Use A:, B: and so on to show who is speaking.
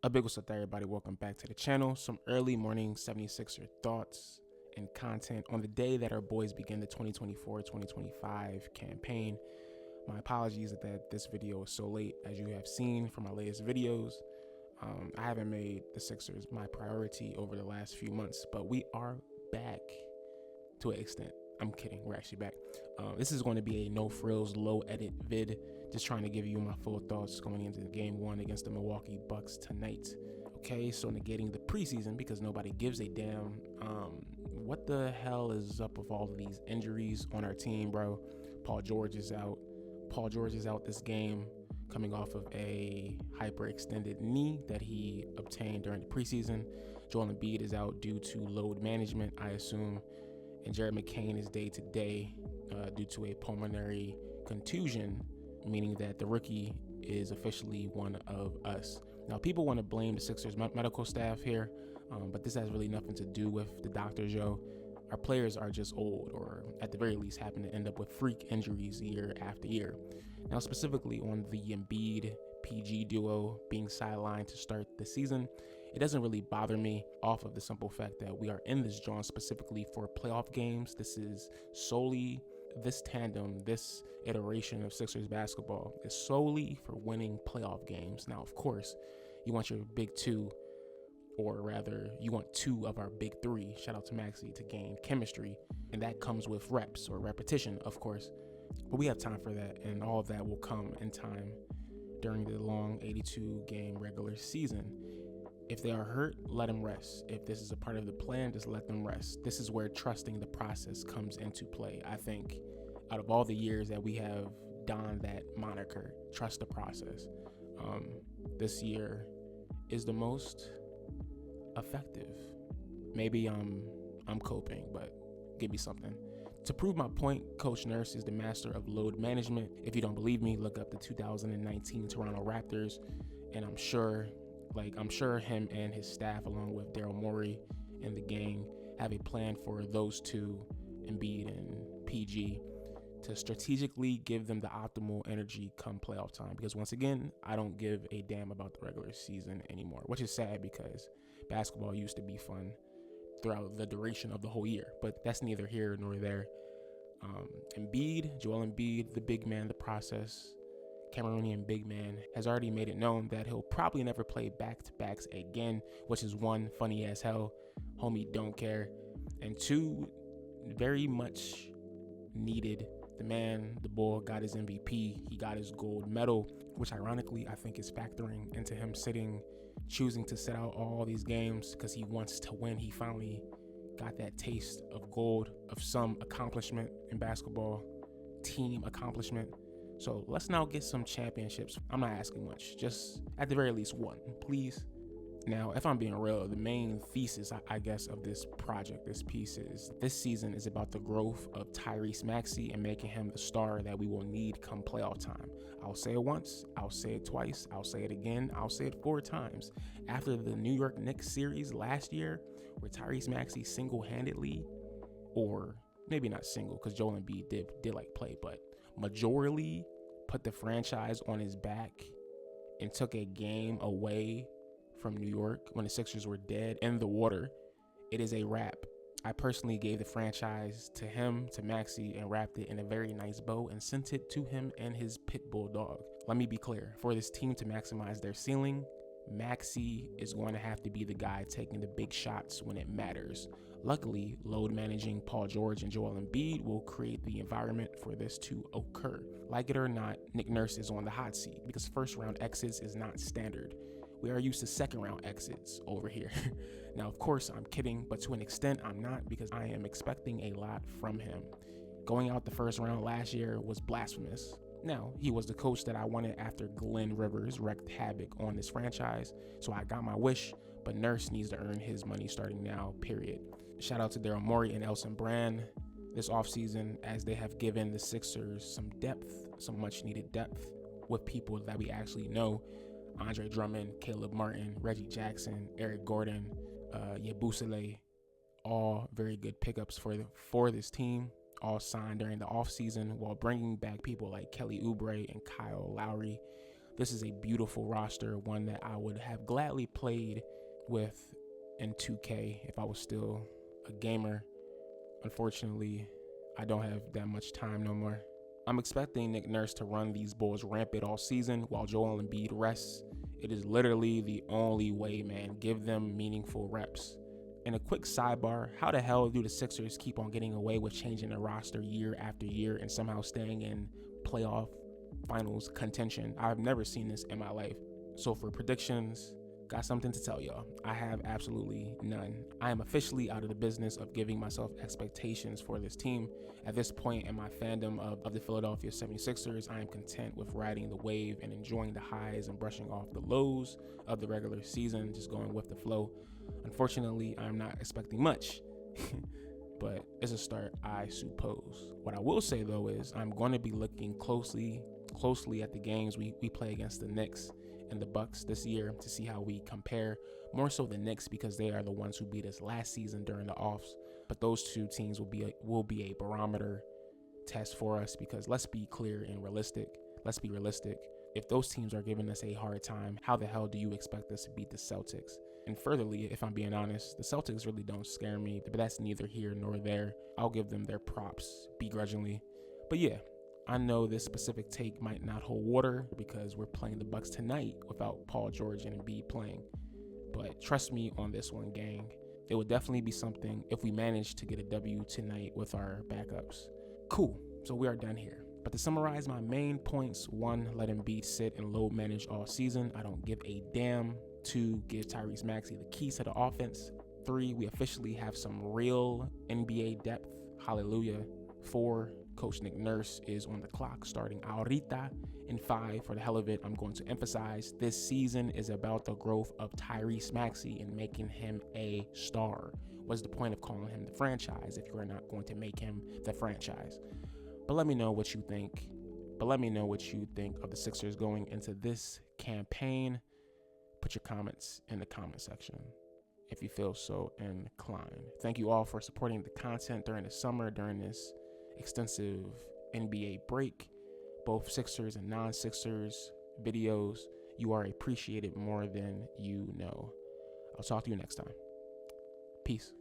A: A big what's up to everybody, welcome back to the channel. Some early morning 76er thoughts and content on the day that our boys begin the 2024-2025 campaign. My apologies that this video is so late. As you have seen from my latest videos, I haven't made the Sixers my priority over the last few months, but we are back to an extent. I'm kidding, we're actually back. This is going to be a no frills, low edit vid, just trying to give you my full thoughts going into game one against the Milwaukee Bucks tonight. Okay, so negating the preseason because nobody gives a damn. What the hell is up with all of these injuries on our team, bro? Paul George is out. Paul George is out this game coming off of a hyperextended knee that he obtained during the preseason. Joel Embiid is out due to load management, I assume. And Jared McCain is day-to-day due to a pulmonary contusion, meaning that the rookie is officially one of us. Now, people want to blame the Sixers medical staff here, but this has really nothing to do with the doctors, yo. Our players are just old, or at the very least happen to end up with freak injuries year after year. Now, specifically on the Embiid PG duo being sidelined to start the season, it doesn't really bother me off of the simple fact that we are in this draw specifically for playoff games. This is solely, this tandem, this iteration of Sixers basketball is solely for winning playoff games. Now, of course, you want your big two, or rather, you want two of our big three, shout out to Maxey, to gain chemistry, and that comes with reps or repetition, of course. But we have time for that, and all of that will come in time during the long 82-game regular season. If they are hurt, let them rest. If this is a part of the plan, just let them rest. This is where trusting the process comes into play. I think out of all the years that we have donned that moniker, trust the process, this year is the most effective. Maybe I'm coping, but give me something. To prove my point, Coach Nurse is the master of load management. If you don't believe me, look up the 2019 Toronto Raptors, and I'm sure him and his staff, along with Daryl Morey and the gang, have a plan for those two, Embiid and PG, to strategically give them the optimal energy come playoff time. Because once again, I don't give a damn about the regular season anymore, which is sad because basketball used to be fun throughout the duration of the whole year. But that's neither here nor there. Joel Embiid, the big man, the process, Cameroonian big man, has already made it known that he'll probably never play back-to-backs again, which is one, funny as hell, homie don't care, and two, very much needed. The man, the boy, got his MVP, he got his gold medal, which ironically I think is factoring into him choosing to sit out all these games because he wants to win. He finally got that taste of gold, of some accomplishment in basketball, team accomplishment. So let's now get some championships. I'm not asking much, just at the very least one, please. Now, if I'm being real, the main thesis, I guess, of this project, this piece is this season is about the growth of Tyrese Maxey and making him the star that we will need come playoff time. I'll say it once, I'll say it twice, I'll say it again, I'll say it 4 times. After the New York Knicks series last year, where Tyrese Maxey single-handedly, or maybe not single, because Joel Embiid did like play, but majorly put the franchise on his back and took a game away from New York when the Sixers were dead in the water, it is a wrap. I personally gave the franchise to him, to Maxey, and wrapped it in a very nice bow and sent it to him and his pit bull dog. Let me be clear, for this team to maximize their ceiling, Maxey is going to have to be the guy taking the big shots when it matters. Luckily, load managing Paul George and Joel Embiid will create the environment for this to occur. Like it or not, Nick Nurse is on the hot seat because first round exits is not standard. We are used to second round exits over here. Now, of course, I'm kidding, but to an extent, I'm not, because I am expecting a lot from him. Going out the first round last year was blasphemous. Now, he was the coach that I wanted after Glenn Rivers wreaked havoc on this franchise, so I got my wish, but Nurse needs to earn his money starting now, period. Shout out to Daryl Morey and Elson Brand this offseason, as they have given the Sixers some depth, some much needed depth with people that we actually know. Andre Drummond, Caleb Martin, Reggie Jackson, Eric Gordon, Yabusele, all very good pickups for this team, all signed during the offseason, while bringing back people like Kelly Oubre and Kyle Lowry. This is a beautiful roster, one that I would have gladly played with in 2K if I was still a gamer. Unfortunately, I don't have that much time no more. I'm expecting Nick Nurse to run these Bulls rampant all season while Joel Embiid rests. It is literally the only way, man. Give them meaningful reps. And a quick sidebar, how the hell do the Sixers keep on getting away with changing their roster year after year and somehow staying in playoff finals contention? I've never seen this in my life. So for predictions, got something to tell y'all. I have absolutely none. I am officially out of the business of giving myself expectations for this team. At this point in my fandom of the Philadelphia 76ers, I am content with riding the wave and enjoying the highs and brushing off the lows of the regular season, just going with the flow. Unfortunately, I'm not expecting much, but it's a start, I suppose. What I will say, though, is I'm going to be looking closely at the games we play against the Knicks and the Bucks this year to see how we compare. More so the Knicks because they are the ones who beat us last season during the offs. But those two teams will be a barometer test for us because let's be clear and realistic. Let's be realistic. If those teams are giving us a hard time, how the hell do you expect us to beat the Celtics? And furtherly, if I'm being honest, the Celtics really don't scare me, but that's neither here nor there. I'll give them their props begrudgingly. But yeah, I know this specific take might not hold water because we're playing the Bucks tonight without Paul George and Embiid playing. But trust me on this one, gang. It would definitely be something if we manage to get a W tonight with our backups. Cool, so we are done here. But to summarize my main points, 1, let Embiid sit and load manage all season. I don't give a damn. 2, give Tyrese Maxey the keys to the offense. 3, we officially have some real NBA depth. Hallelujah. 4, Coach Nick Nurse is on the clock starting ahorita. And 5, for the hell of it, I'm going to emphasize this season is about the growth of Tyrese Maxey and making him a star. What's the point of calling him the franchise if you're not going to make him the franchise? But let me know what you think. Of the Sixers going into this campaign. Put your comments in the comment section if you feel so inclined. Thank you all for supporting the content during the summer, during this extensive NBA break, both Sixers and non-Sixers videos. You are appreciated more than you know. I'll talk to you next time. Peace.